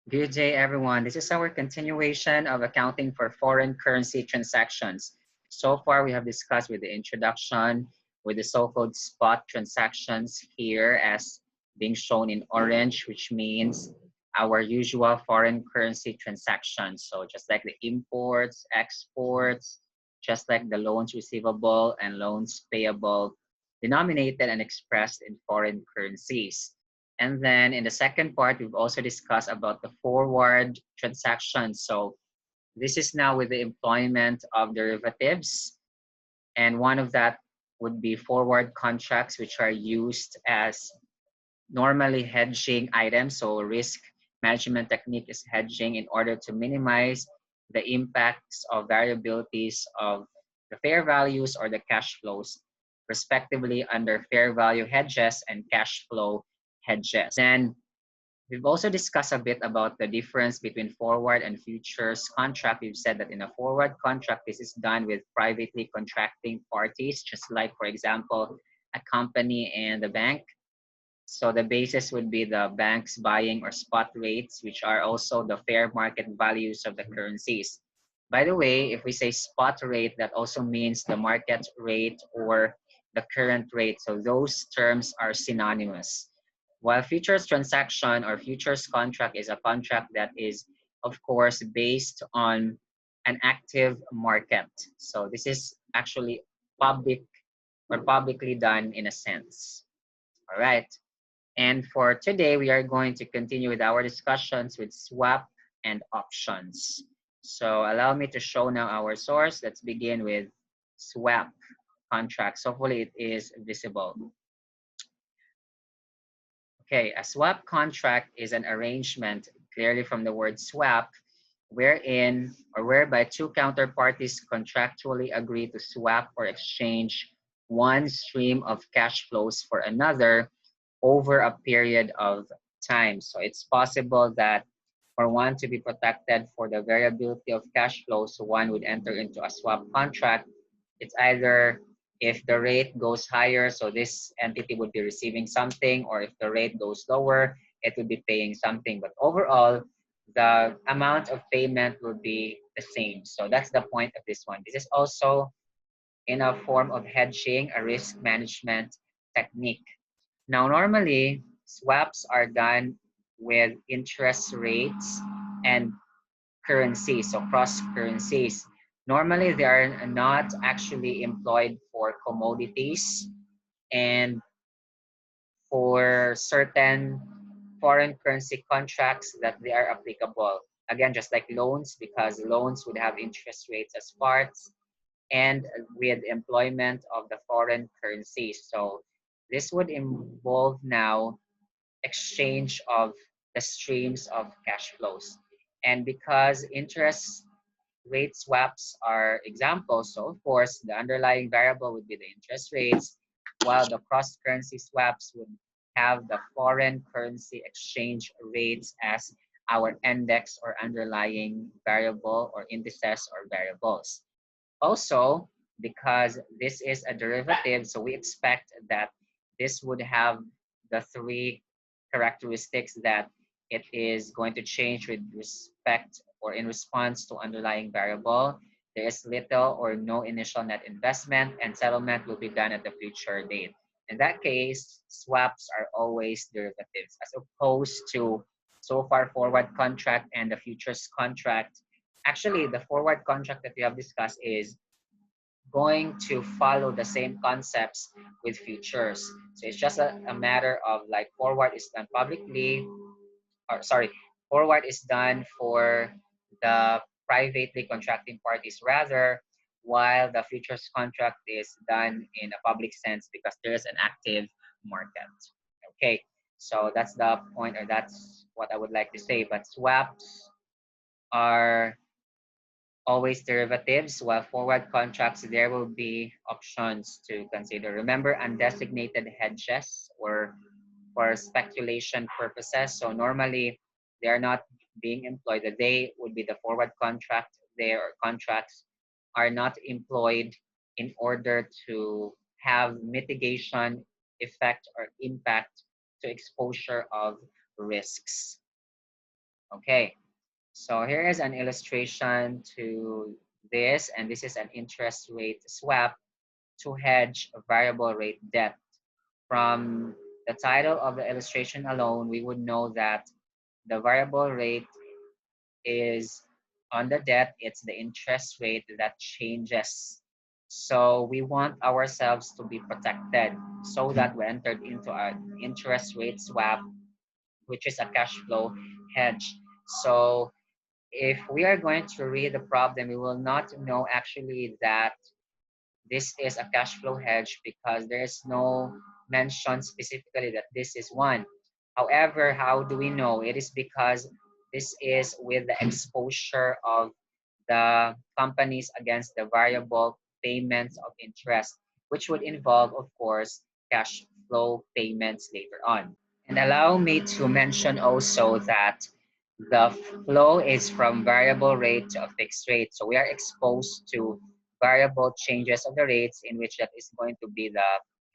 Good day, everyone. This is our continuation of accounting for foreign currency transactions. So far, we have discussed with the introduction with the so-called spot transactions here as being shown in orange, which means our usual foreign currency transactions. So just like the imports, exports, just like the loans receivable and loans payable, denominated and expressed in foreign currencies. And then in the second part, we've also discussed about the forward transactions. So this is now with the employment of derivatives. And one of that would be forward contracts, which are used as normally hedging items. So risk management technique is hedging in order to minimize the impacts of variabilities of the fair values or the cash flows, respectively under fair value hedges and cash flow hedges. Then we've also discussed a bit about the difference between forward and futures contract. We've said that in a forward contract, this is done with privately contracting parties, just like, for example, a company and the bank. So the basis would be the bank's buying or spot rates, which are also the fair market values of the currencies. By the way, if we say spot rate, that also means the market rate or the current rate. So those terms are synonymous. While futures transaction or futures contract is a contract that is, of course, based on an active market. So this is actually public or publicly done in a sense. All right. And for today, we are going to continue with our discussions with swap and options. So allow me to show now our source. Let's begin with swap contracts. Hopefully it is visible. Okay, a swap contract is an arrangement clearly from the word swap wherein or whereby two counterparties contractually agree to swap or exchange one stream of cash flows for another over a period of time. So it's possible that for one to be protected for the variability of cash flows, so one would enter into a swap contract. It's either if the rate goes higher, so this entity would be receiving something, or if the rate goes lower, it would be paying something. But overall, the amount of payment will be the same. So that's the point of this one. This is also in a form of hedging, a risk management technique. Now, normally, swaps are done with interest rates and currencies, so cross currencies. Normally, they are not actually employed for commodities and for certain foreign currency contracts that they are applicable. Again, just like loans, because loans would have interest rates as parts and with employment of the foreign currencies. So this would involve now exchange of the streams of cash flows. And because interest rate swaps are examples, so of course the underlying variable would be the interest rates, while the cross currency swaps would have the foreign currency exchange rates as our index or underlying variable or indices or variables. Also, because this is a derivative, so we expect that this would have the three characteristics that it is going to change with respect or in response to underlying variable. There is little or no initial net investment, and settlement will be done at the future date. In that case, swaps are always derivatives as opposed to so far forward contract and the futures contract. Actually, the forward contract that we have discussed is going to follow the same concepts with futures. So it's just a matter of like forward is done publicly, or sorry, forward is done for the privately contracting parties rather, while the futures contract is done in a public sense because there's an active market. Okay, so that's the point, or that's what I would like to say. But swaps are always derivatives, while forward contracts, there will be options to consider. Remember, undesignated hedges or for speculation purposes. So normally they are not being employed. The day would be the forward contract. Their contracts are not employed in order to have mitigation effect or impact to exposure of risks. Okay, so here is an illustration to this, and this is an interest rate swap to hedge a variable rate debt. From the title of the illustration alone, we would know that the variable rate is on the debt, it's the interest rate that changes. So we want ourselves to be protected so that we entered into an interest rate swap, which is a cash flow hedge. So if we are going to read the problem, we will not know actually that this is a cash flow hedge because there is no mention specifically that this is one. However, how do we know? It is because this is with the exposure of the companies against the variable payments of interest, which would involve, of course, cash flow payments later on. And allow me to mention also that the flow is from variable rate to a fixed rate. So we are exposed to variable changes of the rates in which that is going to be the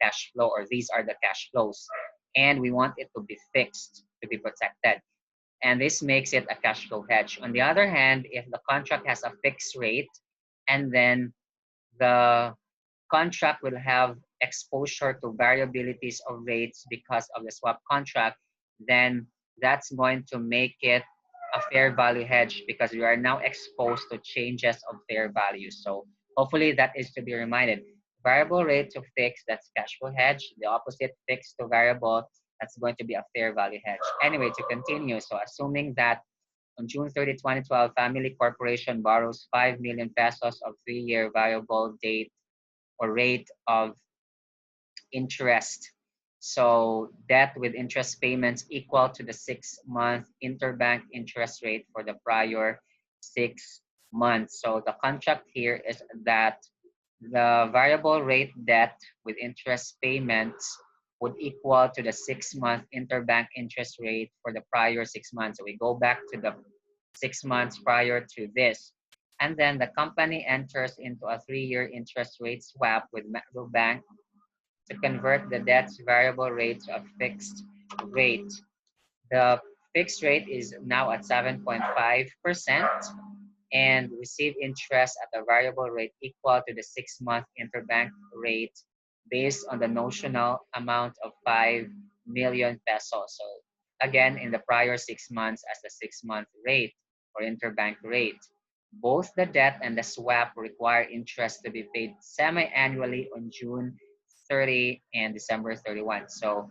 cash flow, or these are the cash flows. And we want it to be fixed to be protected. And this makes it a cash flow hedge. On the other hand, if the contract has a fixed rate and then the contract will have exposure to variabilities of rates because of the swap contract, then that's going to make it a fair value hedge because we are now exposed to changes of fair value. So hopefully that is to be reminded. Variable rate to fixed, that's cash flow hedge. The opposite, fixed to variable, that's going to be a fair value hedge. Anyway, to continue, so assuming that on June 30, 2012, Family Corporation borrows 5 million pesos of 3-year variable date or rate of interest. So debt with interest payments equal to the 6-month interbank interest rate for the prior 6 months. So the contract here is that the variable rate debt with interest payments would equal to the 6-month interbank interest rate for the prior 6 months. So we go back to the 6 months prior to this. And then the company enters into a 3-year interest rate swap with Metro Bank to convert the debt's variable rate to a fixed rate. The fixed rate is now at 7.5% and receive interest at a variable rate equal to the 6-month interbank rate based on the notional amount of 5 million pesos. So again, in the prior 6 months as the 6-month rate or interbank rate. Both the debt and the swap require interest to be paid semi-annually on June 30 and December 31. So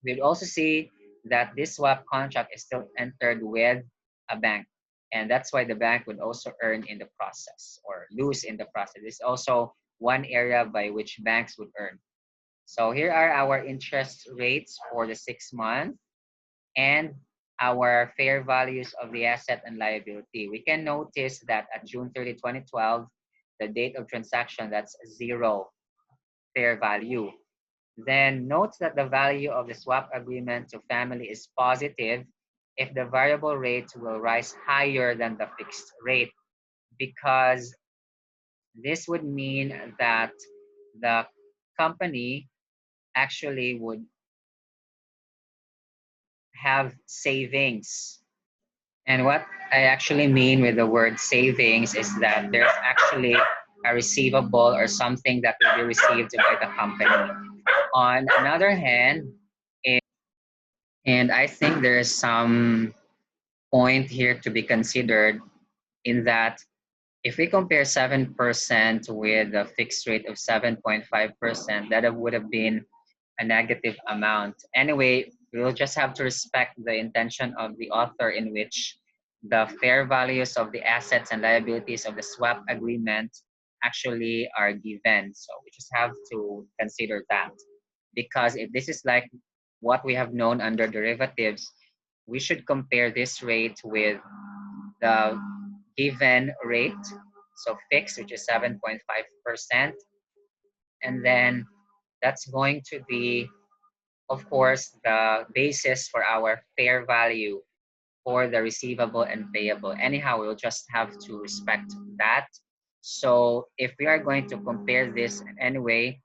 we'd also see that this swap contract is still entered with a bank. And that's why the bank would also earn in the process or lose in the process. It's also one area by which banks would earn. So here are our interest rates for the 6 month and our fair values of the asset and liability. We can notice that at June 30, 2012, the date of transaction, that's zero fair value. Then note that the value of the swap agreement to family is positive if the variable rate will rise higher than the fixed rate, because this would mean that the company actually would have savings. And what I actually mean with the word savings is that there's actually a receivable or something that will be received by the company. On another hand, and I think there is some point here to be considered in that if we compare 7% with a fixed rate of 7.5%, that would have been a negative amount. Anyway, we'll just have to respect the intention of the author in which the fair values of the assets and liabilities of the swap agreement actually are given. So we just have to consider that. Because if this is like what we have known under derivatives, we should compare this rate with the given rate, so fixed, which is 7.5%. And then that's going to be, of course, the basis for our fair value for the receivable and payable. Anyhow, we'll just have to respect that. So if we are going to compare this anyway,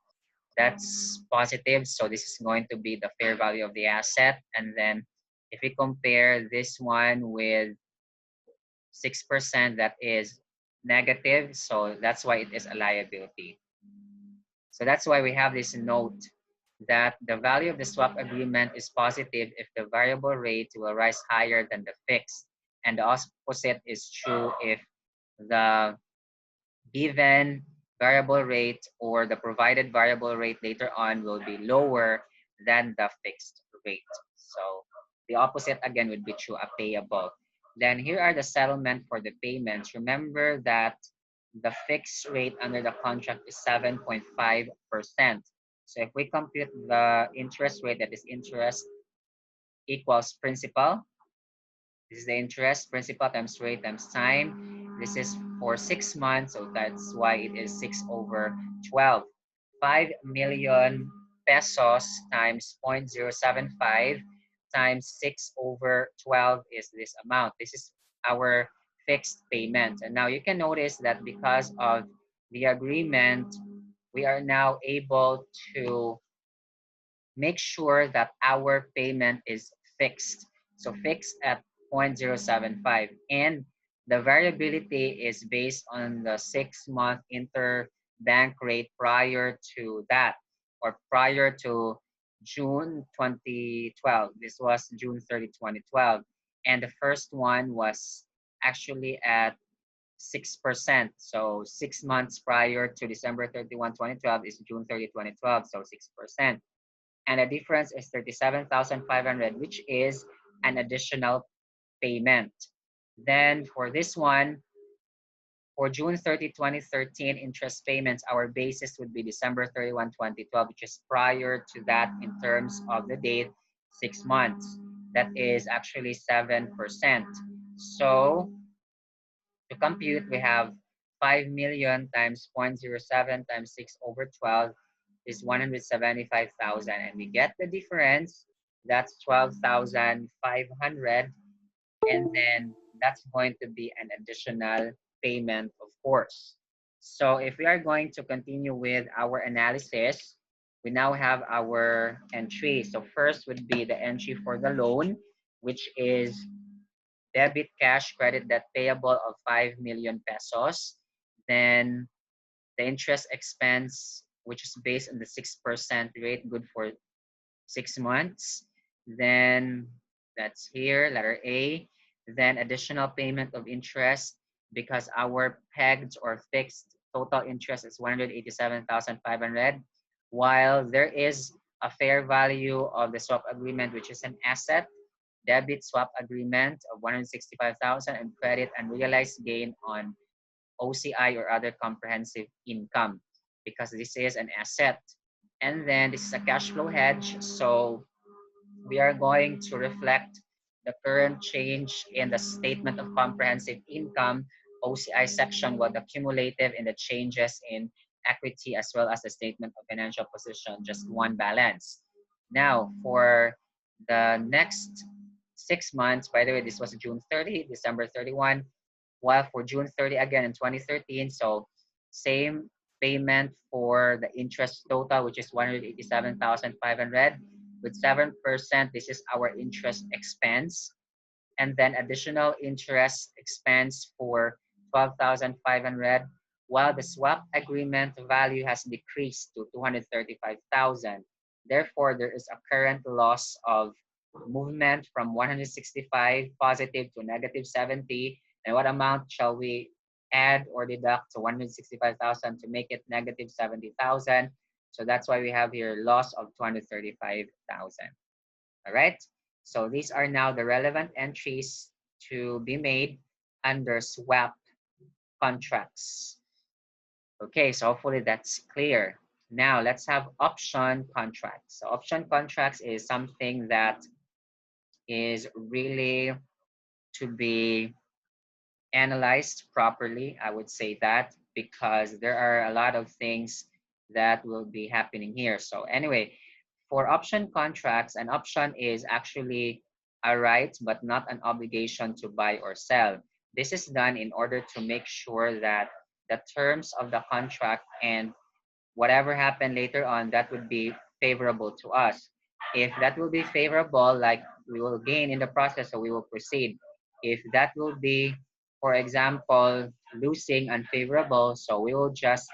that's positive. So this is going to be the fair value of the asset. And then If we compare this one with 6%, that is negative. So that's why it is a liability. So that's why we have this note that the value of the swap agreement is positive if the variable rate will rise higher than the fixed. And the opposite is true if the given variable rate or the provided variable rate later on will be lower than the fixed rate. So the opposite again would be true, a payable. Then here are the settlement for the payments. Remember that the fixed rate under the contract is 7.5%. So if we compute the interest rate, that is interest equals principal. This is the interest, principal times rate times time. This is for 6 months, so that's why it is 6 over 12. 5 million pesos times 0.075 times 6 over 12 is this amount. This is our fixed payment. And now you can notice that because of the agreement, we are now able to make sure that our payment is fixed. So fixed at 0.075. And the variability is based on the 6-month interbank rate prior to that, or prior to June 2012. This was June 30, 2012. And the first one was actually at 6%. So 6 months prior to December 31, 2012 is June 30, 2012. So 6%. And the difference is 37,500, which is an additional payment. Then for this one, for June 30, 2013 interest payments, our basis would be December 31, 2012, which is prior to that in terms of the date, 6 months. That is actually 7%. So to compute, we have 5 million times 0.07 times 6 over 12 is 175,000. And we get the difference. That's 12,500. And then that's going to be an additional payment, of course. So if we are going to continue with our analysis, we now have our entry. So first would be the entry for the loan, which is debit cash credit debt payable of 5 million pesos. Then the interest expense, which is based on the 6% rate, good for 6 months. Then that's here, letter A. Then additional payment of interest because our pegged or fixed total interest is 187,500, while there is a fair value of the swap agreement, which is an asset, debit swap agreement of 165,000, and credit unrealized gain on OCI or other comprehensive income because this is an asset. And then this is a cash flow hedge. So we are going to reflect the current change in the statement of comprehensive income, OCI section, what the cumulative in the changes in equity as well as the statement of financial position, just one balance. Now for the next 6 months, by the way, this was June 30, December 31, while for June 30 again in 2013, so same payment for the interest total, which is 187,500 with 7%. This is our interest expense. And then additional interest expense for 12,500, while the swap agreement value has decreased to 235,000. Therefore, there is a current loss of movement from 165 positive to negative 70. And what amount shall we add or deduct to 165,000 to make it negative 70,000? So that's why we have here loss of 235,000. All right. So these are now the relevant entries to be made under swap contracts. Okay, so hopefully that's clear. Now let's have option contracts. So option contracts is something that is really to be analyzed properly. I would say that because there are a lot of things that will be happening here. So anyway, for option contracts, an option is actually a right but not an obligation to buy or sell. This is done in order to make sure that the terms of the contract and whatever happened later on, that would be favorable to us. If that will be favorable, like we will gain in the process, so we will proceed. If that will be, for example, losing unfavorable, so we will just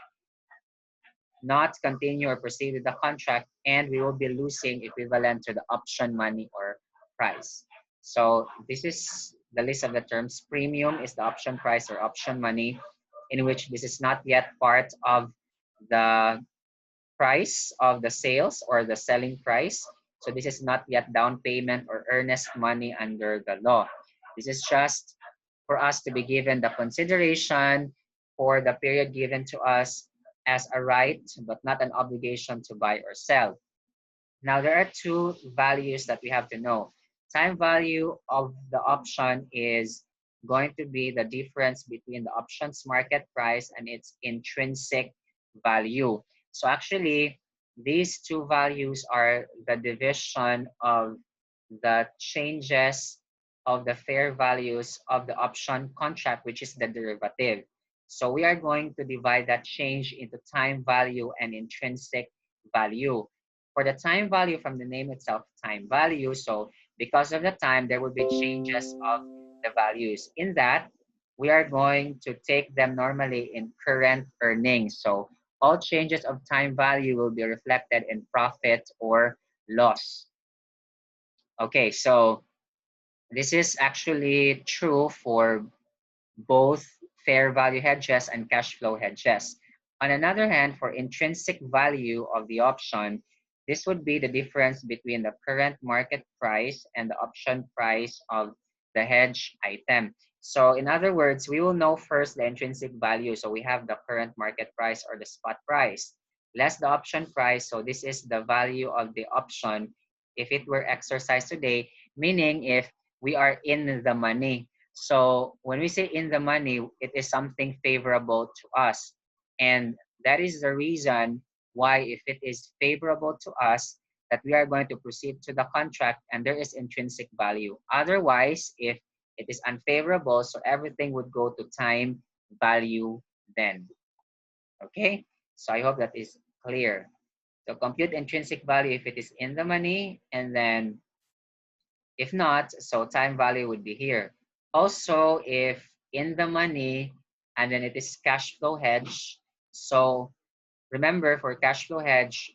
not continue or proceed with the contract, and we will be losing equivalent to the option money or price. So this is the list of the terms. Premium is the option price or option money, in which this is not yet part of the price of the sales or the selling price. So this is not yet down payment or earnest money under the law. This is just for us to be given the consideration for the period given to us as a right, but not an obligation to buy or sell. Now, there are two values that we have to know. Time value of the option is going to be the difference between the option's market price and its intrinsic value. So actually, these two values are the division of the changes of the fair values of the option contract, which is the derivative. So we are going to divide that change into time value and intrinsic value. For the time value, from the name itself, time value, so because of the time, there will be changes of the values. In that, we are going to take them normally in current earnings. So all changes of time value will be reflected in profit or loss. Okay, so this is actually true for both fair value hedges and cash flow hedges. On another hand, for intrinsic value of the option, this would be the difference between the current market price and the option price of the hedge item. So in other words, we will know first the intrinsic value. So we have the current market price or the spot price, less the option price. So this is the value of the option if it were exercised today, meaning if we are in the money. So when we say in the money, it is something favorable to us. And that is the reason why, if it is favorable to us, that we are going to proceed to the contract and there is intrinsic value. Otherwise, if it is unfavorable, so everything would go to time value then. Okay? So I hope that is clear. So compute intrinsic value if it is in the money, and then if not, so time value would be here. Also, if in the money and then it is cash flow hedge, so remember for cash flow hedge,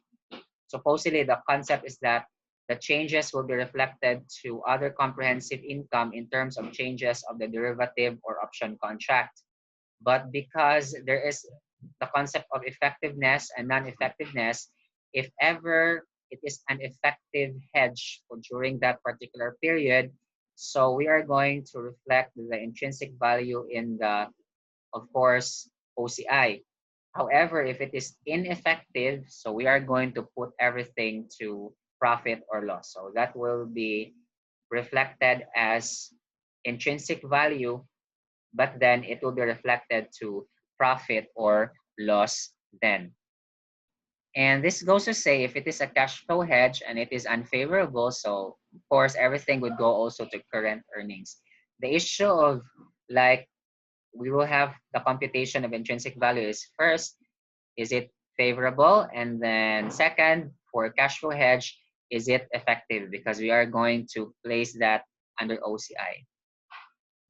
supposedly the concept is that the changes will be reflected to other comprehensive income in terms of changes of the derivative or option contract. But because there is the concept of effectiveness and non-effectiveness, if ever it is an effective hedge for during that particular period, so we are going to reflect the intrinsic value in the, of course, OCI. However, if it is ineffective, so we are going to put everything to profit or loss. So that will be reflected as intrinsic value, but then it will be reflected to profit or loss then. And this goes to say if it is a cash flow hedge and it is unfavorable, so of course everything would go also to current earnings. The issue of, like, we will have the computation of intrinsic value is first, is it favorable? And then second, for cash flow hedge, is it effective? Because we are going to place that under OCI.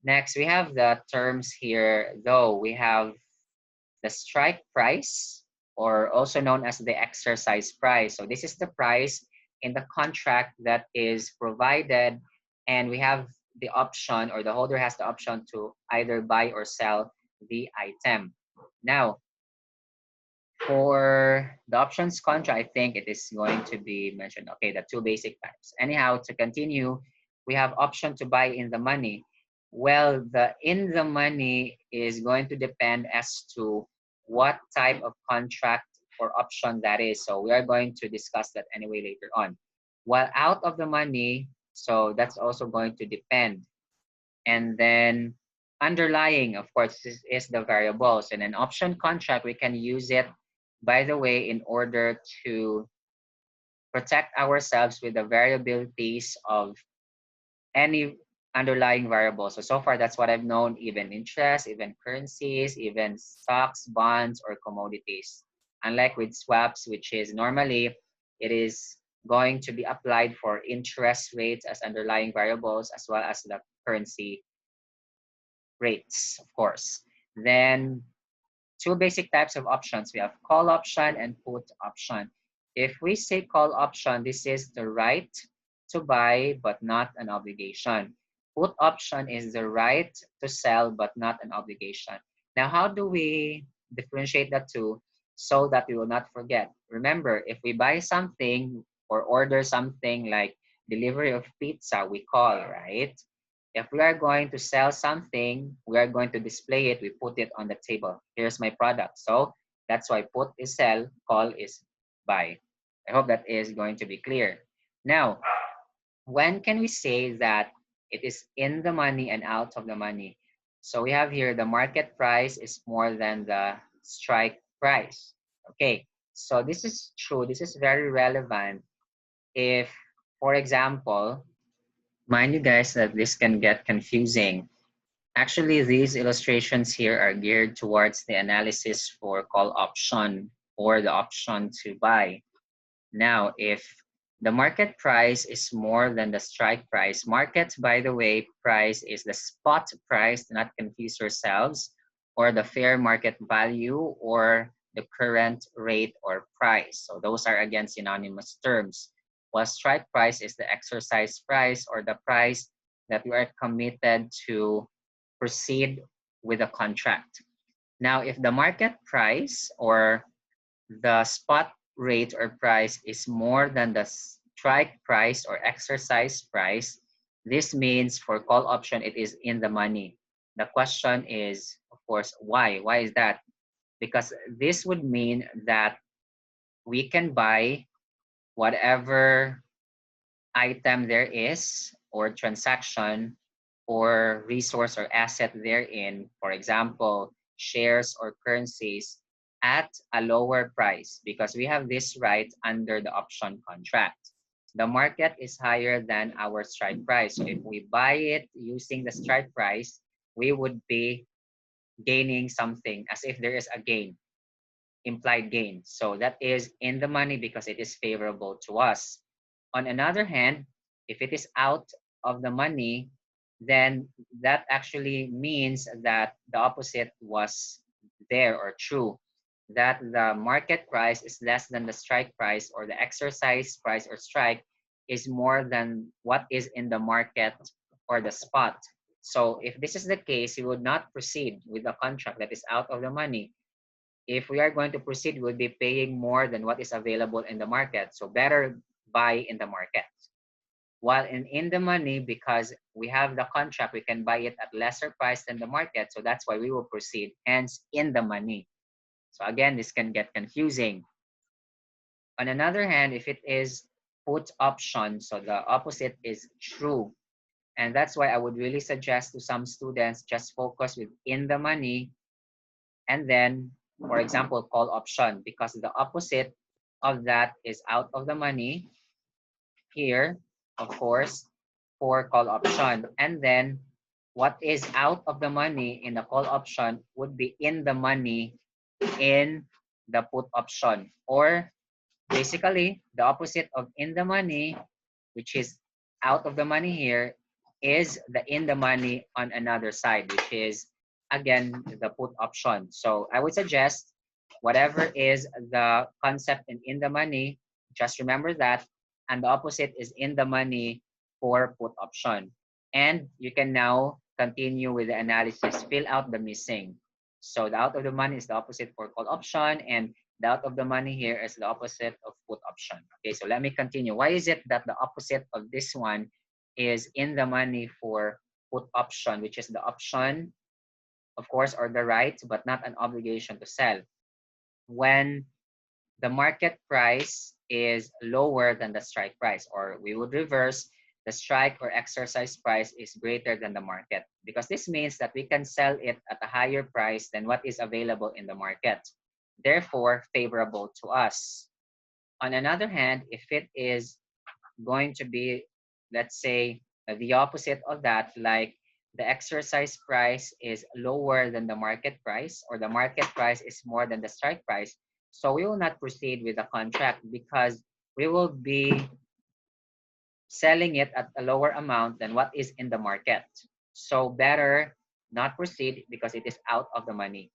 Next, we have the terms here, though. We have the strike price, or also known as the exercise price. So this is the price in the contract that is provided, and we have the option, or the holder has the option to either buy or sell the item. Now, for the options contract, I think it is going to be mentioned. Okay, the two basic types. Anyhow, to continue, we have option to buy in the money. Well, the in the money is going to depend as to what type of contract or option that is. So we are going to discuss that anyway later on. While out of the money, so that's also going to depend. And then underlying, of course, is the variables. In an option contract, we can use it, by the way, in order to protect ourselves with the variabilities of any underlying variables. So far, that's what I've known, even interest, even currencies, even stocks, bonds, or commodities. Unlike with swaps, which is normally, it is going to be applied for interest rates as underlying variables, as well as the currency rates, of course. Then two basic types of options. We have call option and put option. If we say call option, this is the right to buy, but not an obligation. Put option is the right to sell, but not an obligation. Now, how do we differentiate the two so that we will not forget? Remember, if we buy something or order something like delivery of pizza, we call, right? If we are going to sell something, we are going to display it, we put it on the table. Here's my product. So that's why put is sell, call is buy. I hope that is going to be clear. Now, when can we say that it is in the money and out of the money? So we have here the market price is more than the strike price. Okay, so this is true. This is very relevant if, for example, mind you guys that this can get confusing. Actually, these illustrations here are geared towards the analysis for call option or the option to buy. Now, if the market price is more than the strike price, market, by the way, price is the spot price, do not confuse yourselves, or the fair market value, or the current rate or price. So those are again synonymous terms. While strike price is the exercise price or the price that you are committed to proceed with a contract. Now, if the market price or the spot rate or price is more than the strike price or exercise price, this means for call option, it is in the money. The question is, of course, why? Why is that? Because this would mean that we can buy whatever item there is or transaction or resource or asset therein, for example, shares or currencies at a lower price because we have this right under the option contract. The market is higher than our strike price. So if we buy it using the strike price, we would be gaining something as if there is a gain, implied gain. So that is in the money because it is favorable to us. On another hand, if it is out of the money, then that actually means that the opposite was there or true, that the market price is less than the strike price or the exercise price or strike is more than what is in the market or the spot. So if this is the case, you would not proceed with a contract that is out of the money. If we are going to proceed, we'll be paying more than what is available in the market. So better buy in the market. While in the money, because we have the contract, we can buy it at lesser price than the market. So that's why we will proceed, hence in the money. So again, this can get confusing. On another hand, if it is put option, so the opposite is true. And that's why I would really suggest to some students, just focus with in the money and then, for example, call option, because the opposite of that is out of the money here, of course, for call option. And then what is out of the money in the call option would be in the money in the put option. Or basically, the opposite of in the money, which is out of the money here, is the in the money on another side, which is again the put option. So I would suggest whatever is the concept in the money, just remember that, and the opposite is in the money for put option. And you can now continue with the analysis, fill out the missing. So the out of the money is the opposite for call option, and the out of the money here is the opposite of put option. Okay, so let me continue. Why is it that the opposite of this one is in the money for put option, which is the option, of course, or the right, but not an obligation to sell? When the market price is lower than the strike price, or we would reverse, the strike or exercise price is greater than the market, because this means that we can sell it at a higher price than what is available in the market, therefore favorable to us. On another hand, if it is going to be, let's say, the opposite of that, like the exercise price is lower than the market price, or the market price is more than the strike price, so we will not proceed with the contract because we will be selling it at a lower amount than what is in the market. So better not proceed because it is out of the money.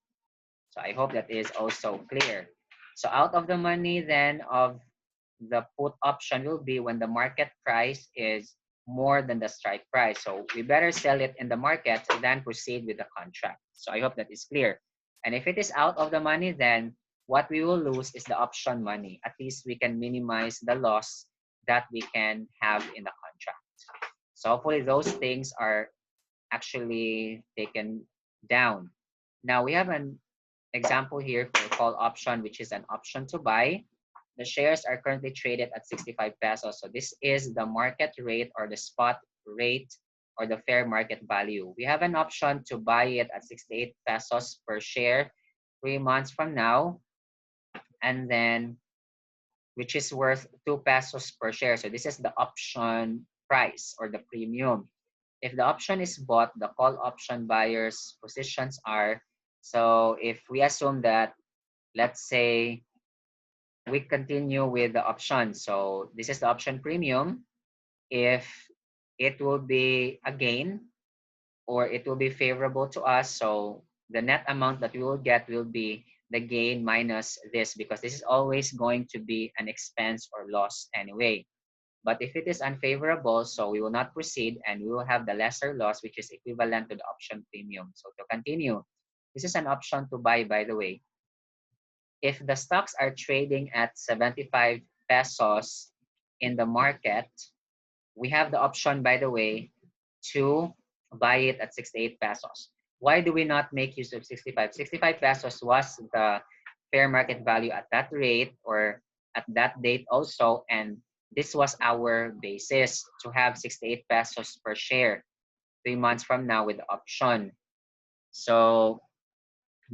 So I hope that is also clear. So out of the money then of the put option will be when the market price is more than the strike price. So we better sell it in the market than proceed with the contract. So I hope that is clear. And if it is out of the money, then what we will lose is the option money. At least we can minimize the loss that we can have in the contract. So hopefully those things are actually taken down. Now we have an example here for call option, which is an option to buy. The shares are currently traded at 65 pesos. So this is the market rate or the spot rate or the fair market value. We have an option to buy it at 68 pesos per share 3 months from now, and then which is worth 2 pesos per share. So this is the option price or the premium. If the option is bought, the call option buyer's positions are, so if we assume that, let's say, we continue with the option. So this is the option premium. If it will be a gain or it will be favorable to us, so the net amount that we will get will be the gain minus this, because this is always going to be an expense or loss anyway. But if it is unfavorable, so we will not proceed and we will have the lesser loss, which is equivalent to the option premium. So to continue, this is an option to buy, by the way. If the stocks are trading at 75 pesos in the market, we have the option, by the way, to buy it at 68 pesos. Why do we not make use of 65? 65 pesos was the fair market value at that rate or at that date also, and this was our basis to have 68 pesos per share 3 months from now with the option. So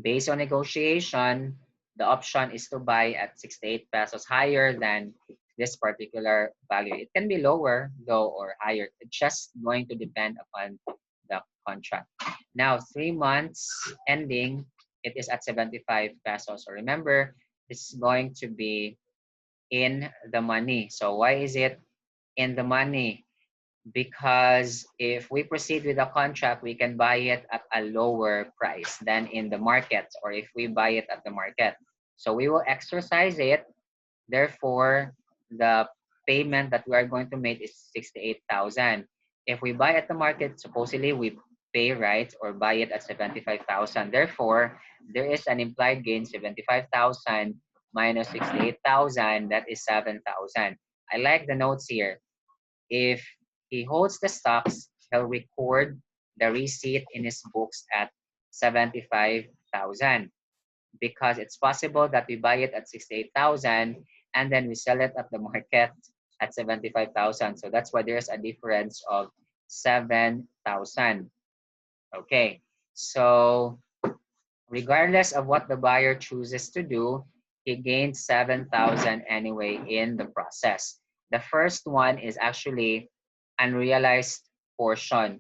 based on negotiation, the option is to buy at 68 pesos higher than this particular value. It can be lower though or higher. It's just going to depend upon the contract. Now, 3 months ending, it is at 75 pesos. So remember, this is going to be in the money. So why is it in the money? Because if we proceed with the contract, we can buy it at a lower price than in the market, or if we buy it at the market. So we will exercise it. Therefore, the payment that we are going to make is 68,000. If we buy at the market, supposedly we pay, right, or buy it at 75,000. Therefore, there is an implied gain, 75,000 minus 68,000, that is 7,000. I like the notes here. If he holds the stocks, he'll record the receipt in his books at 75,000, because it's possible that we buy it at 68,000 and then we sell it at the market at 75,000. So that's why there's a difference of 7,000. Okay, so regardless of what the buyer chooses to do, he gains 7,000 anyway in the process. The first one is actually unrealized portion,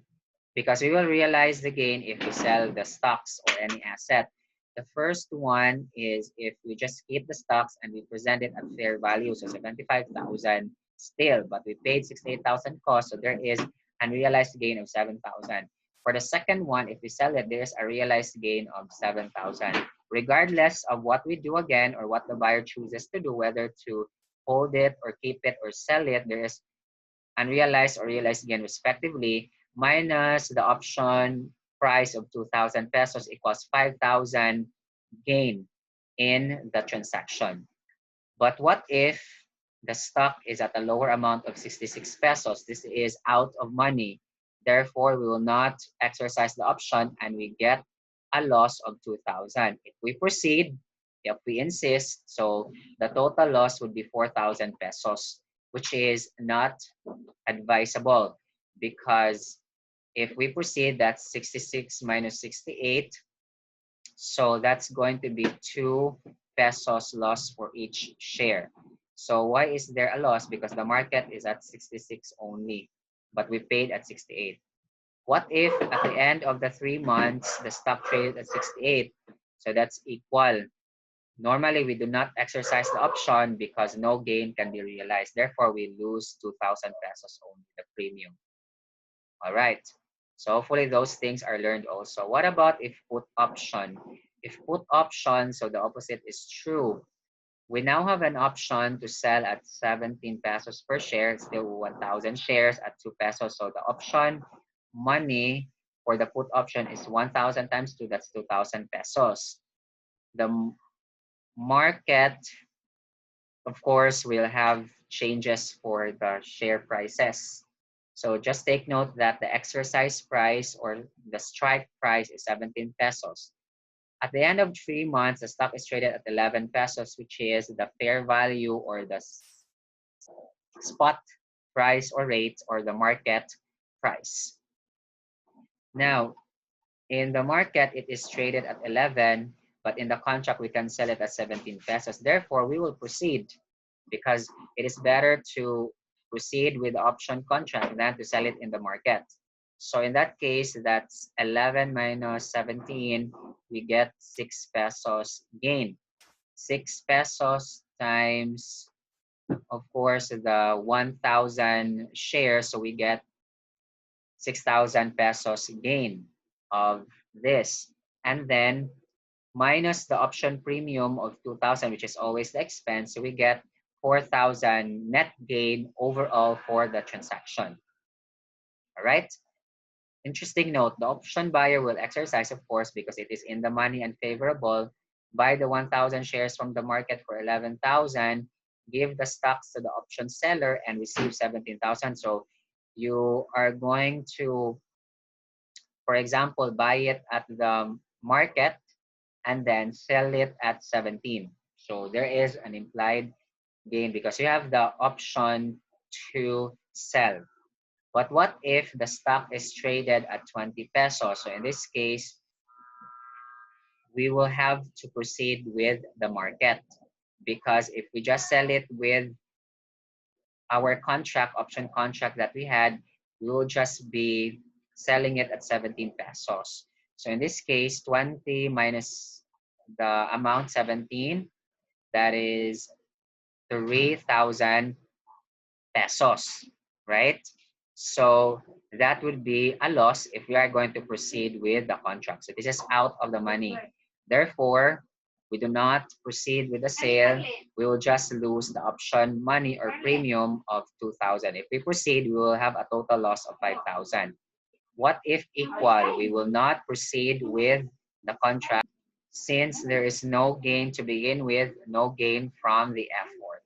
because we will realize the gain if we sell the stocks or any asset. The first one is if we just keep the stocks and we present it at fair value, so 75,000 still, but we paid 68,000 cost, so there is unrealized gain of 7,000. For the second one, if we sell it, there's a realized gain of 7,000. Regardless of what we do again or what the buyer chooses to do, whether to hold it or keep it or sell it, there is unrealized or realized gain respectively, minus the option price of 2,000 pesos equals 5,000 gain in the transaction. But what if the stock is at a lower amount of 66 pesos? This is out of money. Therefore, we will not exercise the option and we get a loss of 2,000. If we proceed, if we insist, so the total loss would be 4,000 pesos, which is not advisable, because if we proceed, that's 66 minus 68. So that's going to be 2 pesos loss for each share. So why is there a loss? Because the market is at 66 only, but we paid at 68. What if at the end of the 3 months, the stock traded at 68? So that's equal. Normally, we do not exercise the option because no gain can be realized. Therefore, we lose 2,000 pesos only, the premium. All right. So hopefully those things are learned also. What about if put option? If put option, so the opposite is true. We now have an option to sell at 17 pesos per share, still 1,000 shares at 2 pesos. So the option money for the put option is 1,000 times 2, that's 2,000 pesos. The market, of course, will have changes for the share prices. So just take note that the exercise price or the strike price is 17 pesos. At the end of 3 months, the stock is traded at 11 pesos, which is the fair value or the spot price or rate or the market price. Now, in the market, it is traded at 11, but in the contract, we can sell it at 17 pesos. Therefore, we will proceed because it is better to proceed with the option contract than to sell it in the market. So in that case, that's 11 minus 17, we get 6 pesos gain. 6 pesos times, of course, the 1,000 shares, so we get 6,000 pesos gain of this. And then minus the option premium of 2,000, which is always the expense, so we get 4,000 net gain overall for the transaction. All right. Interesting note, the option buyer will exercise, of course, because it is in the money and favorable, buy the 1,000 shares from the market for 11,000, give the stocks to the option seller, and receive 17,000. So you are going to, for example, buy it at the market and then sell it at 17. So there is an implied gain because you have the option to sell. But what if the stock is traded at 20 pesos? So in this case, we will have to proceed with the market because if we just sell it with our contract, option contract that we had, we will just be selling it at 17 pesos. So in this case, 20 minus the amount 17, that is 3,000 pesos, right? So that would be a loss if we are going to proceed with the contract. So this is out of the money. Therefore, we do not proceed with the sale. We will just lose the option money or premium of 2,000. If we proceed, we will have a total loss of 5,000. What if equal? We will not proceed with the contract since there is no gain to begin with, no gain from the effort.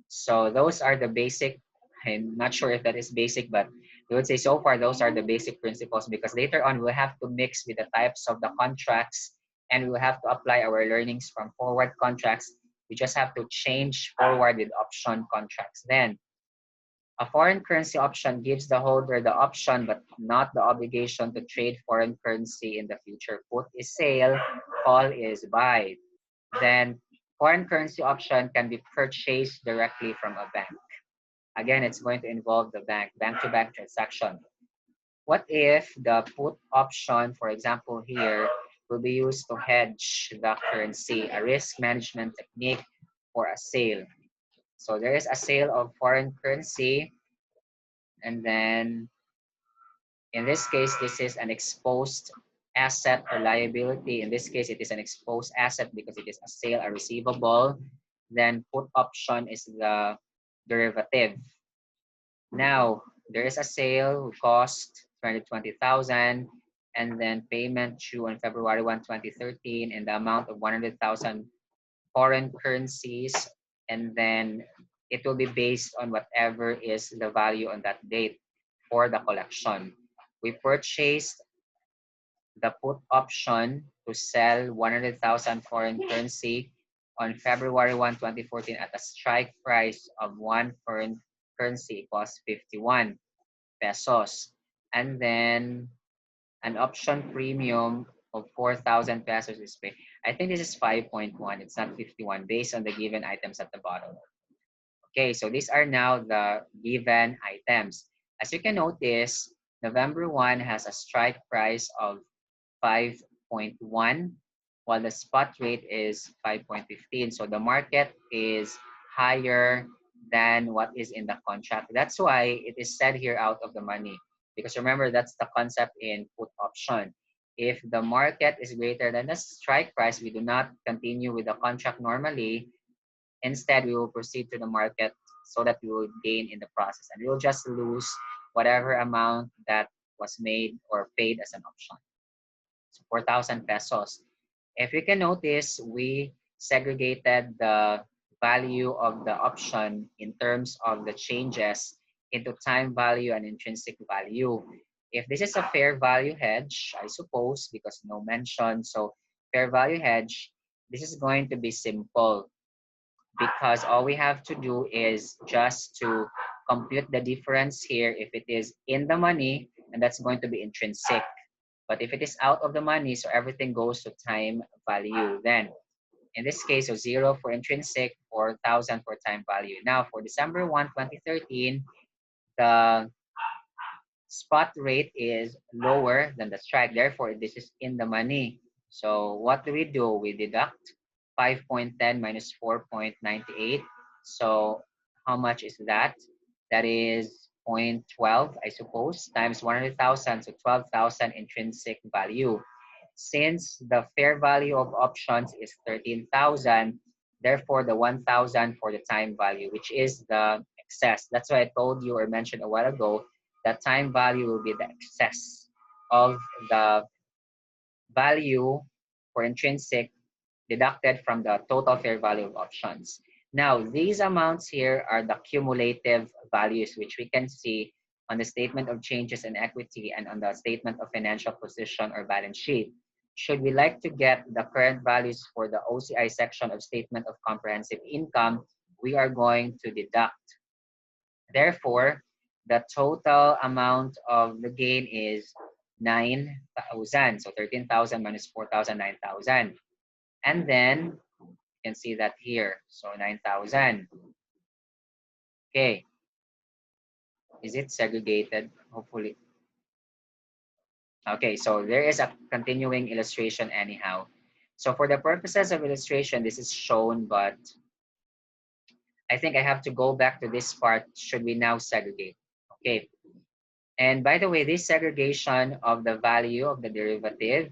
So those are the basic, I'm not sure if that is basic, but we would say so far those are the basic principles because later on we'll have to mix with the types of the contracts and we'll have to apply our learnings from forward contracts. We just have to change forward with option contracts. Then a foreign currency option gives the holder the option but not the obligation to trade foreign currency in the future. Put is sale, call is buy. Then foreign currency option can be purchased directly from a bank. Again, it's going to involve the bank-to-bank transaction. What if the put option, for example here, will be used to hedge the currency, a risk management technique for a sale? So there is a sale of foreign currency, and then in this case, this is an exposed asset or liability. In this case, it is an exposed asset because it is a sale, a receivable. Then put option is the derivative. Now, there is a sale who cost 220,000 and then payment due on February 1, 2013 in the amount of 100,000 foreign currencies, and then it will be based on whatever is the value on that date for the collection. We purchased the put option to sell 100,000 foreign currency on February 1, 2014 at a strike price of 1 foreign currency equals 51 pesos. And then an option premium of 4,000 pesos is paid. I think this is 5.1. It's not 51 based on the given items at the bottom. Okay, so these are now the given items. As you can notice, November 1 has a strike price of 5.1, while the spot rate is 5.15. So the market is higher than what is in the contract. That's why it is said here out of the money. Because remember, that's the concept in put option. If the market is greater than the strike price, we do not continue with the contract normally. Instead, we will proceed to the market so that we will gain in the process. And we will just lose whatever amount that was made or paid as an option. So 4,000 pesos. If you can notice, we segregated the value of the option in terms of the changes into time value and intrinsic value. If this is a fair value hedge, I suppose, because no mention, so fair value hedge, this is going to be simple because all we have to do is just to compute the difference here if it is in the money, and that's going to be intrinsic. But if it is out of the money, so everything goes to time value. Then, in this case, so 0 for intrinsic, 4,000 for time value. Now, for December 1, 2013, the spot rate is lower than the strike. Therefore, this is in the money. So what do? We deduct 5.10 minus 4.98. So how much is that? That is 0.12, I suppose, times 100,000. So 12,000 intrinsic value. Since the fair value of options is 13,000, therefore the 1,000 for the time value, which is the excess. That's why I told you or mentioned a while ago that time value will be the excess of the value for intrinsic deducted from the total fair value of options. Now, these amounts here are the cumulative values, which we can see on the statement of changes in equity and on the statement of financial position or balance sheet. Should we like to get the current values for the OCI section of statement of comprehensive income, we are going to deduct. Therefore, the total amount of the gain is 9,000. So 13,000 minus 4,000, 9,000. And then you can see that here. So 9,000. Okay. Is it segregated? Hopefully. Okay, so there is a continuing illustration anyhow. So for the purposes of illustration, this is shown, but I think I have to go back to this part. Should we now segregate? Okay. And by the way, this segregation of the value of the derivative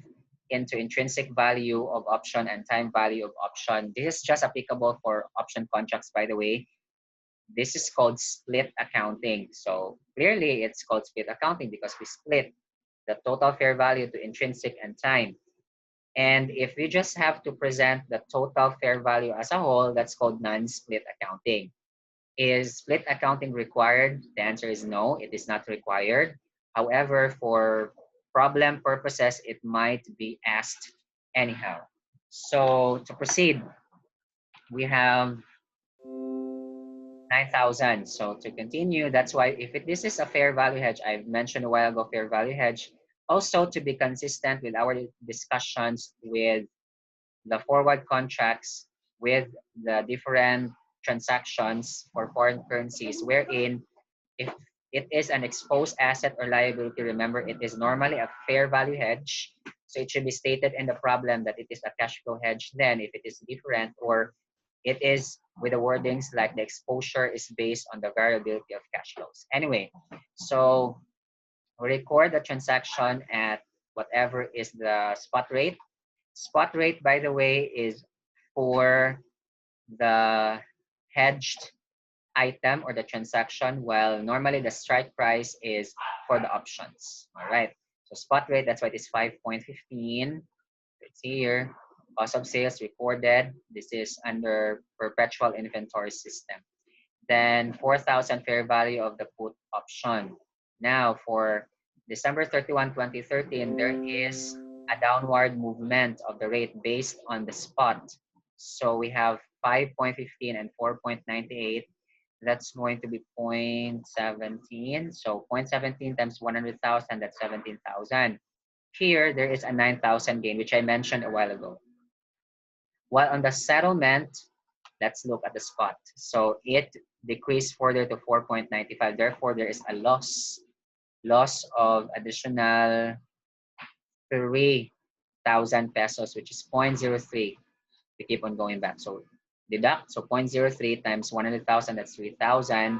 into intrinsic value of option and time value of option, this is just applicable for option contracts, by the way. This is called split accounting. So clearly it's called split accounting because we split the total fair value to intrinsic and time. And if we just have to present the total fair value as a whole, that's called non-split accounting. Is split accounting required? The answer is no, it is not required. However, for problem purposes, it might be asked anyhow. So to proceed, we have 9,000. So to continue, that's why if this is a fair value hedge, I've mentioned a while ago, fair value hedge, also to be consistent with our discussions with the forward contracts, with the different transactions for foreign currencies, wherein if it is an exposed asset or liability, remember it is normally a fair value hedge. So it should be stated in the problem that it is a cash flow hedge. Then if it is different, or it is with the wordings like the exposure is based on the variability of cash flows. Anyway, so we record the transaction at whatever is the spot rate. Spot rate, by the way, is for the hedged item or the transaction, while normally the strike price is for the options. All right. So spot rate, that's why it is 5.15. It's here. Cost of sales recorded. This is under perpetual inventory system. Then 4,000 fair value of the put option. Now for December 31, 2013, there is a downward movement of the rate based on the spot. So we have 5.15 and 4.98. That's going to be 0.17. So 0.17 times 100,000, that's 17,000. Here, there is a 9,000 gain, which I mentioned a while ago. While on the settlement, let's look at the spot. So it decreased further to 4.95. Therefore, there is a loss of additional 3,000 1,000 pesos, which is 0.03. We keep on going back. So deduct, so 0.03 times 100,000, that's 3,000.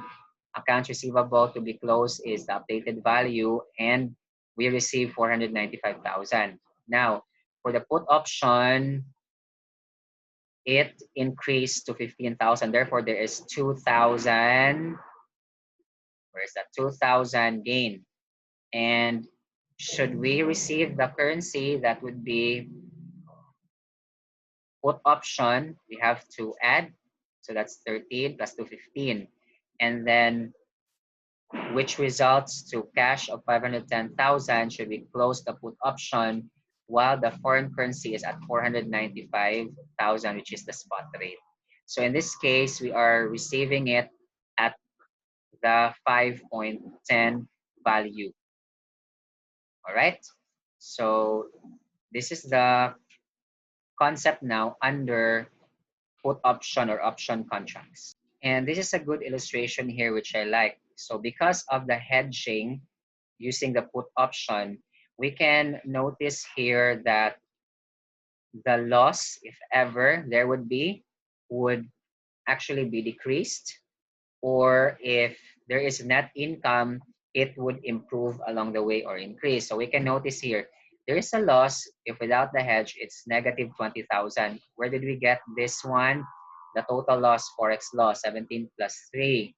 Accounts receivable to be closed is the updated value, and we receive 495,000. Now, for the put option, it increased to 15,000. Therefore, there is 2,000. Where is that? 2,000 gain. And should we receive the currency, that would be put option, we have to add. So that's 13 plus 2, 15. And then which results to cash of 510,000 should we close the put option while the foreign currency is at 495,000, which is the spot rate. So in this case, we are receiving it at the 5.10 value. All right. So this is the concept now under put option or option contracts. And this is a good illustration here, which I like. So because of the hedging using the put option, we can notice here that the loss, if ever there would be, would actually be decreased, or if there is net income, it would improve along the way or increase. So we can notice here, there is a loss. If without the hedge, it's negative 20,000. Where did we get this one? The total loss, Forex loss, 17 plus 3.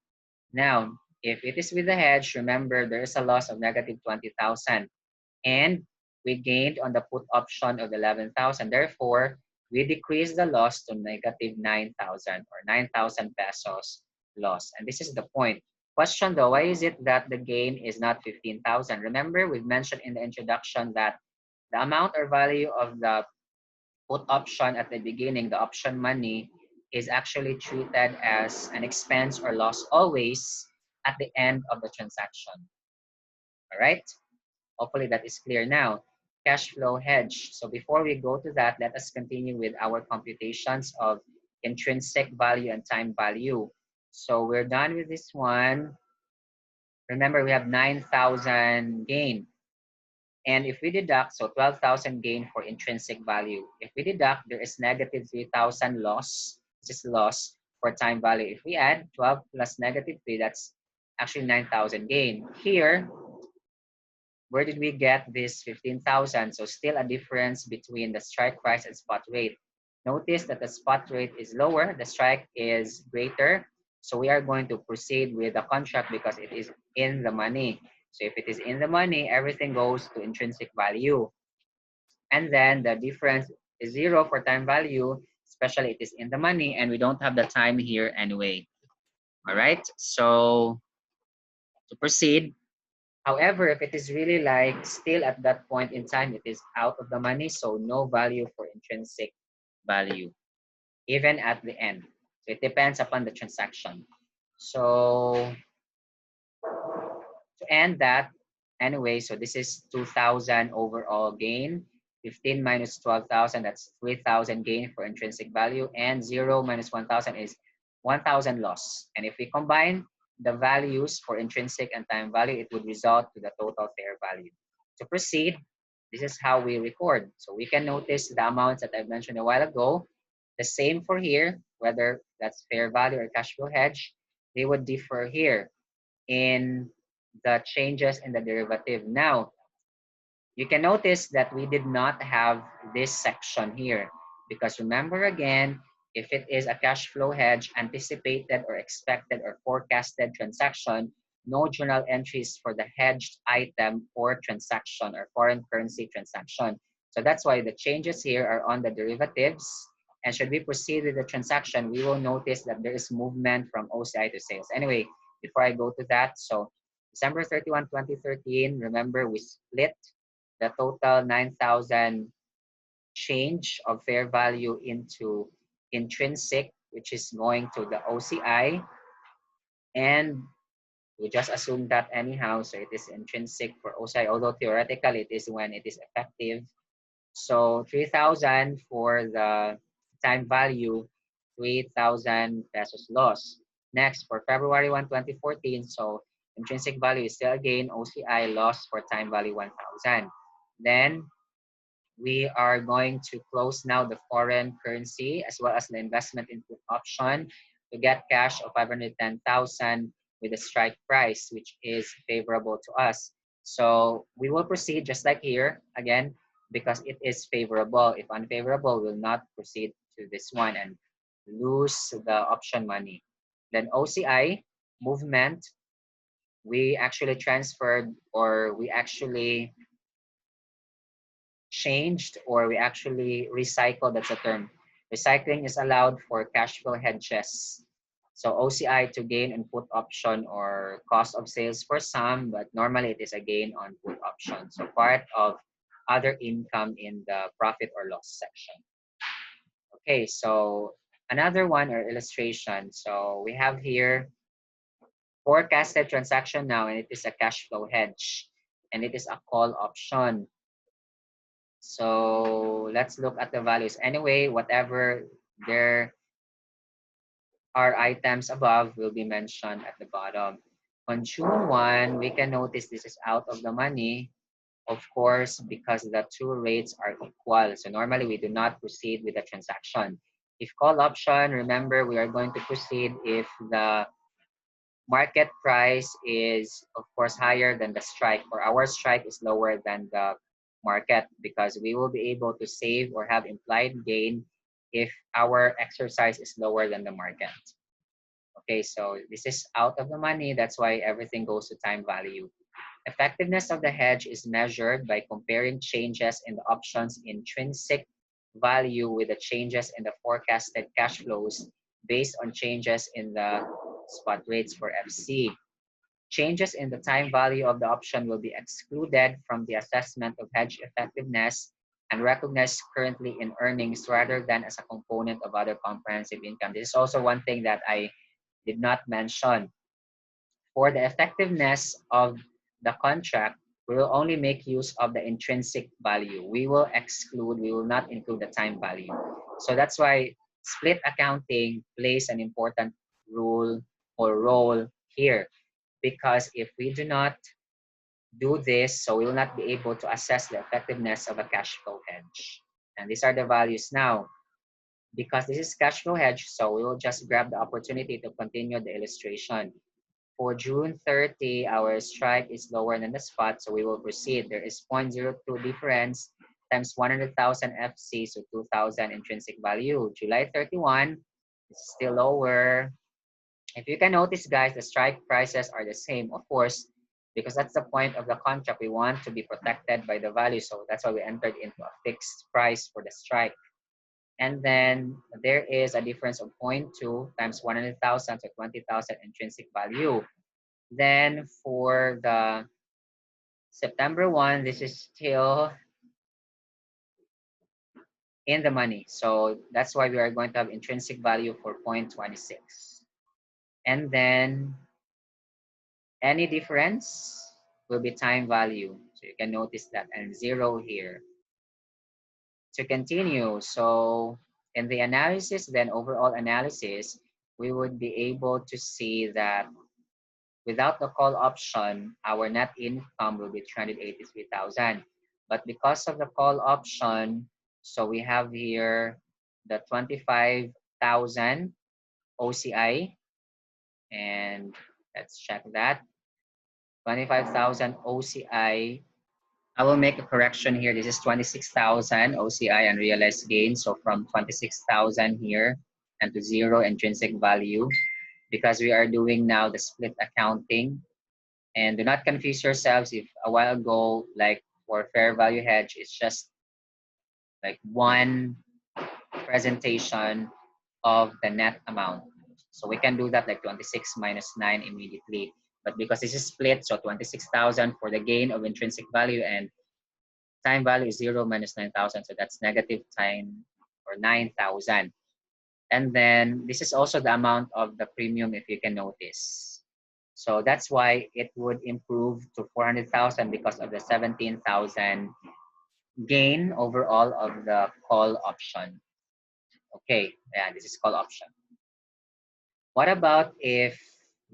Now, if it is with the hedge, remember there is a loss of negative 20,000. And we gained on the put option of 11,000. Therefore, we decreased the loss to negative 9,000 or 9,000 pesos loss. And this is the point. Question though, why is it that the gain is not 15,000? Remember, we've mentioned in the introduction that the amount or value of the put option at the beginning, the option money, is actually treated as an expense or loss always at the end of the transaction. All right? Hopefully that is clear now. Cash flow hedge. So before we go to that, let us continue with our computations of intrinsic value and time value. So we're done with this one. Remember, we have 9,000 gain. And if we deduct, so 12,000 gain for intrinsic value. If we deduct, there is negative 3,000 loss. This is loss for time value. If we add 12 plus negative 3, that's actually 9,000 gain. Here, where did we get this 15,000? So still a difference between the strike price and spot rate. Notice that the spot rate is lower, the strike is greater. So we are going to proceed with the contract because it is in the money. So if it is in the money, everything goes to intrinsic value. And then the difference is 0 for time value, especially it is in the money and we don't have the time here anyway. All right, so to proceed, however, if it is really like still at that point in time, it is out of the money, so no value for intrinsic value, even at the end. So it depends upon the transaction. So to end that, anyway, so this is 2,000 overall gain. 15 minus 12,000, that's 3,000 gain for intrinsic value, and 0 minus 1,000 is 1,000 loss. And if we combine the values for intrinsic and time value, it would result to the total fair value. To proceed, this is how we record. So we can notice the amounts that I mentioned a while ago. The same for here, whether that's fair value or cash flow hedge, they would differ here in the changes in the derivative. Now, you can notice that we did not have this section here because remember again, if it is a cash flow hedge, anticipated or expected or forecasted transaction, no journal entries for the hedged item or transaction or foreign currency transaction. So that's why the changes here are on the derivatives. And should we proceed with the transaction, we will notice that there is movement from OCI to sales. Anyway, before I go to that, so December 31, 2013, remember we split the total 9,000 change of fair value into intrinsic, which is going to the OCI. And we just assume that anyhow, so it is intrinsic for OCI, although theoretically it is when it is effective. So 3,000 for the time value, 3,000 pesos loss. Next, for February 1, 2014, so intrinsic value is still again OCI loss for time value 1,000. Then we are going to close now the foreign currency as well as the investment input option to get cash of 510,000 with a strike price, which is favorable to us. So we will proceed just like here, again, because it is favorable. If unfavorable, we'll not proceed to this one and lose the option money. Then OCI, movement, we actually transferred or we actually changed or we actually recycled, that's a term. Recycling is allowed for cash flow hedges. So OCI to gain on put option or cost of sales for some, but normally it is a gain on put option. So part of other income in the profit or loss section. Okay, so another one or illustration. So we have here forecasted transaction now, and it is a cash flow hedge, and it is a call option. So let's look at the values. Anyway, whatever there are items above will be mentioned at the bottom. On June 1, we can notice this is out of the money, of course, because the two rates are equal. So normally we do not proceed with the transaction. If call option, remember we are going to proceed if the market price is, of course, higher than the strike, or our strike is lower than the market, because we will be able to save or have implied gain if our exercise is lower than the market. Okay, so this is out of the money. That's why everything goes to time value. Effectiveness of the hedge is measured by comparing changes in the option's intrinsic value with the changes in the forecasted cash flows based on changes in the spot rates for FC. Changes in the time value of the option will be excluded from the assessment of hedge effectiveness and recognized currently in earnings rather than as a component of other comprehensive income. This is also one thing that I did not mention. For the effectiveness of the contract, we will only make use of the intrinsic value. We will exclude, we will not include the time value. So that's why split accounting plays an important role here, because if we do not do this, so we will not be able to assess the effectiveness of a cash flow hedge. And these are the values now. Because this is cash flow hedge, so we will just grab the opportunity to continue the illustration. For June 30, our strike is lower than the spot, so we will proceed. There is 0.02 difference times 100,000 FC, so 2,000 intrinsic value. July 31 is still lower. If you can notice, guys, the strike prices are the same, of course, because that's the point of the contract. We want to be protected by the value, so that's why we entered into a fixed price for the strike. And then there is a difference of 0.2 times 100,000, so 20,000 intrinsic value. Then for the September 1, this is still in the money. So that's why we are going to have intrinsic value for 0.26. And then any difference will be time value. So you can notice that, and 0 here. To continue, so in the analysis, then overall analysis, we would be able to see that without the call option, our net income will be 383,000. But because of the call option, so we have here the 25,000 OCI, and let's check that. 25,000 OCI. I will make a correction here. This is 26,000 OCI unrealized gain. So from 26,000 here and to 0 intrinsic value, because we are doing now the split accounting. And do not confuse yourselves if a while ago, like for fair value hedge, it's just like one presentation of the net amount. So we can do that like 26 minus 9 immediately. But because this is split, so 26,000 for the gain of intrinsic value, and time value is 0 minus 9,000. So that's negative time or 9,000. And then this is also the amount of the premium, if you can notice. So that's why it would improve to 400,000 because of the 17,000 gain overall of the call option. Okay, yeah, this is call option. What about if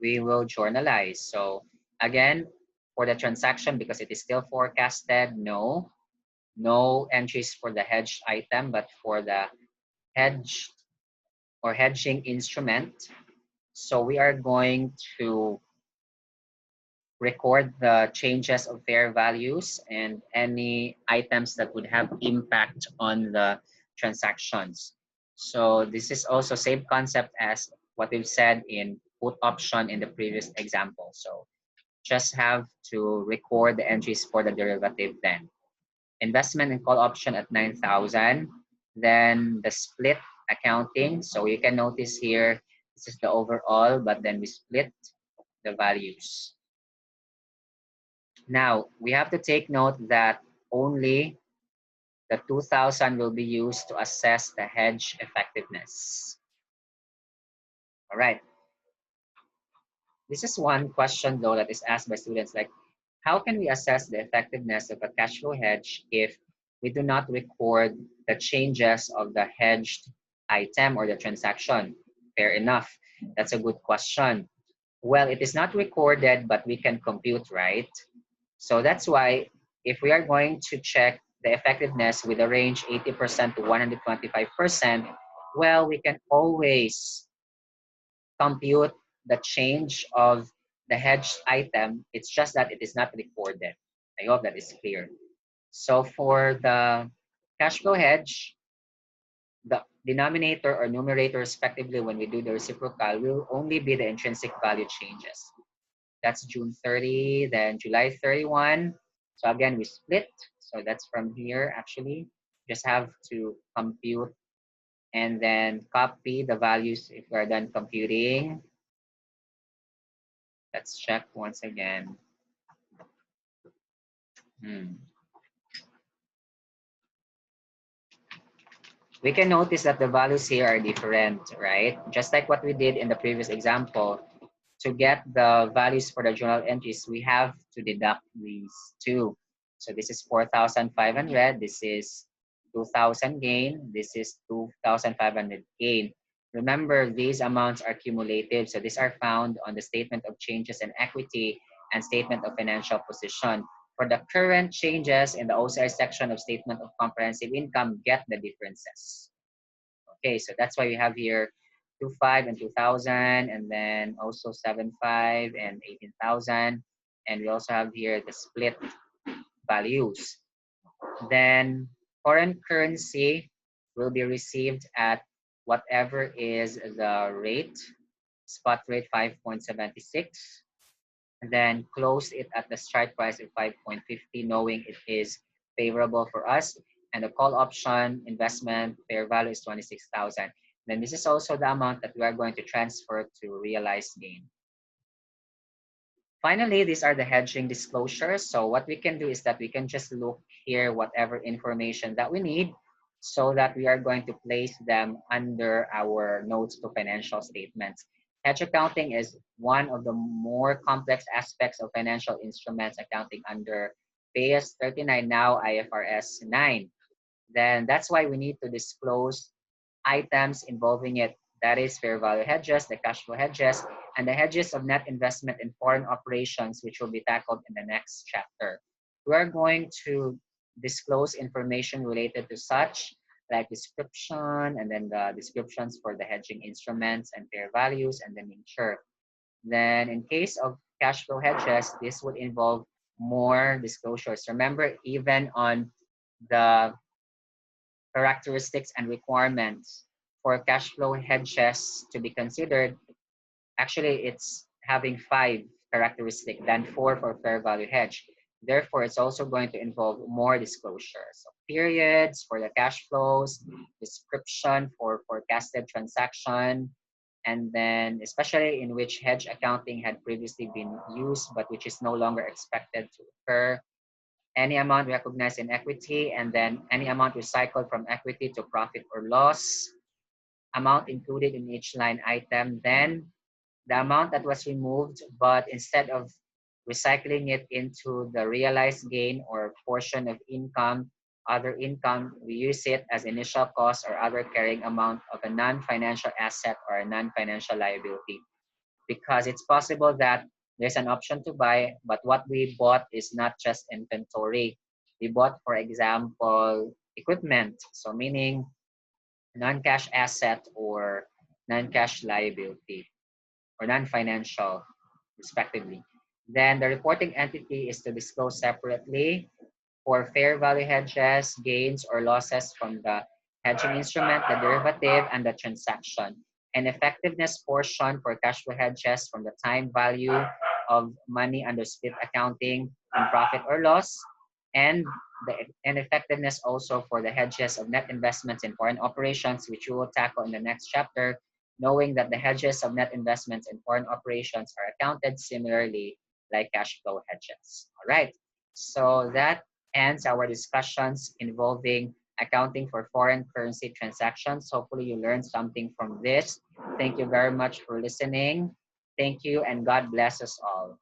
we will journalize? So again, for the transaction, because it is still forecasted, no. No entries for the hedged item, but for the hedged or hedging instrument. So we are going to record the changes of fair values and any items that would have impact on the transactions. So this is also same concept as what we've said in put option in the previous example. So just have to record the entries for the derivative then. Investment and call option at 9,000. Then the split accounting. So you can notice here, this is the overall, but then we split the values. Now, we have to take note that only the 2,000 will be used to assess the hedge effectiveness. All right. This is one question though that is asked by students like, how can we assess the effectiveness of a cash flow hedge if we do not record the changes of the hedged item or the transaction? Fair enough. That's a good question. Well, it is not recorded, but we can compute, right? So that's why if we are going to check the effectiveness with a range 80% to 125%, well, we can always compute the change of the hedged item. It's just that it is not recorded. I hope that is clear. So for the cash flow hedge, the denominator or numerator respectively when we do the reciprocal will only be the intrinsic value changes. That's June 30, then July 31. So again, we split. So that's from here actually. Just have to compute and then copy the values if we're done computing. Let's check once again. We can notice that the values here are different, right? Just like what we did in the previous example, to get the values for the journal entries, we have to deduct these two. So this is 4,500, this is 2,000 gain, this is 2,500 gain. Remember, these amounts are cumulative, so these are found on the statement of changes in equity and statement of financial position. For the current changes in the OCI section of statement of comprehensive income, get the differences. Okay, so that's why we have here 2,500 and 2,000, and then also 7,500 and 18,000. And we also have here the split values. Then foreign currency will be received at whatever is the rate, spot rate 5.76. And then close it at the strike price of 5.50, knowing it is favorable for us. And the call option investment fair value is 26,000. Then this is also the amount that we are going to transfer to realized gain. Finally, these are the hedging disclosures. So what we can do is that we can just look here whatever information that we need so that we are going to place them under our notes to financial statements. Hedge accounting is one of the more complex aspects of financial instruments accounting under PAS 39, now IFRS 9. Then that's why we need to disclose items involving it. That is fair value hedges, the cash flow hedges, and the hedges of net investment in foreign operations, which will be tackled in the next chapter. We are going to disclose information related to such, like description, and then the descriptions for the hedging instruments and fair values, and the nature. Then in case of cash flow hedges, this would involve more disclosures. Remember, even on the characteristics and requirements for cash flow hedges to be considered, actually it's having 5 characteristics than 4 for fair value hedge. Therefore, it's also going to involve more disclosure. So periods for the cash flows, description for forecasted transaction, and then especially in which hedge accounting had previously been used but which is no longer expected to occur, any amount recognized in equity, and then any amount recycled from equity to profit or loss, amount included in each line item, then the amount that was removed, but instead of recycling it into the realized gain or portion of income, other income, we use it as initial cost or other carrying amount of a non-financial asset or a non-financial liability. Because it's possible that there's an option to buy, but what we bought is not just inventory. We bought, for example, equipment. So meaning non-cash asset or non-cash liability or non-financial, respectively. Then the reporting entity is to disclose separately for fair value hedges, gains or losses from the hedging instrument, the derivative, and the transaction. And effectiveness portion for cash flow hedges from the time value of money under split accounting in profit or loss, and and effectiveness also for the hedges of net investments in foreign operations, which we will tackle in the next chapter, knowing that the hedges of net investments in foreign operations are accounted similarly like cash flow hedges. All right, so that ends our discussions involving accounting for foreign currency transactions. Hopefully you learned something from this. Thank you very much for listening. Thank you and God bless us all.